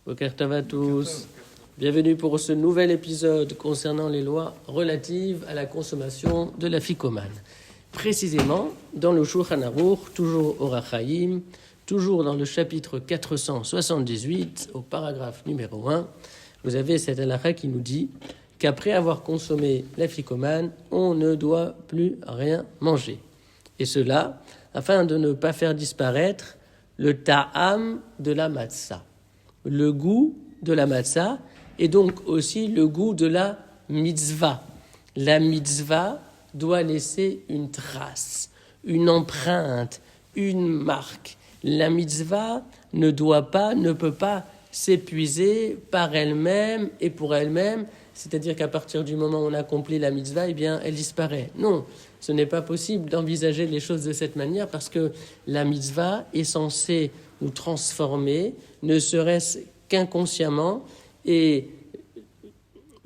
Boker Tov à tous. Bienvenue pour ce nouvel épisode concernant les lois relatives à la consommation de la ficomane. Précisément, dans le Shulchan Aruch, toujours au Rachaim, toujours dans le chapitre 478, au paragraphe numéro 1, vous avez cette halakha qui nous dit qu'après avoir consommé la ficomane, on ne doit plus rien manger. Et cela, afin de ne pas faire disparaître le ta'am de la matzah, le goût de la matzah, et donc aussi le goût de la mitzvah. La mitzvah doit laisser une trace, une empreinte, une marque. La mitzvah ne peut pas s'épuiser par elle-même et pour elle-même, c'est-à-dire qu'à partir du moment où on accomplit la mitzvah, eh bien, elle disparaît. Non, ce n'est pas possible d'envisager les choses de cette manière parce que la mitzvah est censée nous transformer, ne serait-ce qu'inconsciemment, et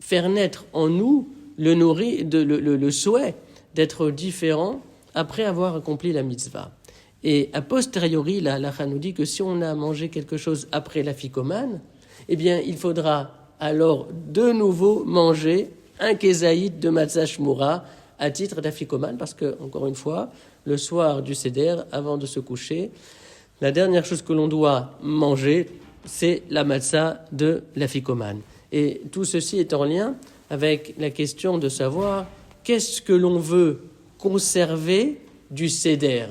faire naître en nous le souhait d'être différent après avoir accompli la mitzvah. Et a posteriori, la halakha nous dit que si on a mangé quelque chose après la ficomane, eh bien, il faudra alors de nouveau manger un kezaït de matzah shmura à titre d'afficomane, parce que, encore une fois, le soir du seder, avant de se coucher, la dernière chose que l'on doit manger, c'est la matzah de l'afficomane. Et tout ceci est en lien avec la question de savoir qu'est-ce que l'on veut conserver du seder,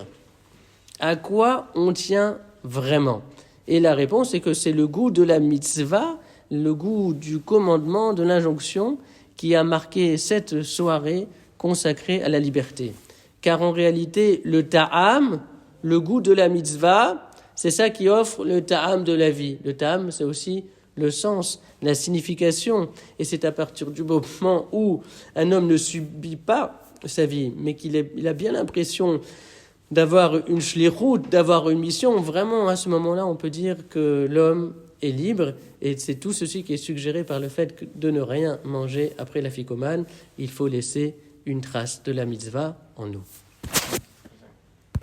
à quoi on tient vraiment. Et la réponse est que c'est le goût de la mitzvah, le goût du commandement, de l'injonction, qui a marqué cette soirée consacrée à la liberté. Car en réalité, le ta'am, le goût de la mitzvah, c'est ça qui offre le ta'am de la vie. Le ta'am, c'est aussi le sens, la signification. Et c'est à partir du moment où un homme ne subit pas sa vie, mais il a bien l'impression d'avoir une shlichut, d'avoir une mission, vraiment à ce moment-là, on peut dire que l'homme est libre, et c'est tout ceci qui est suggéré par le fait de ne rien manger après la ficomane. Il faut laisser une trace de la mitzvah en nous.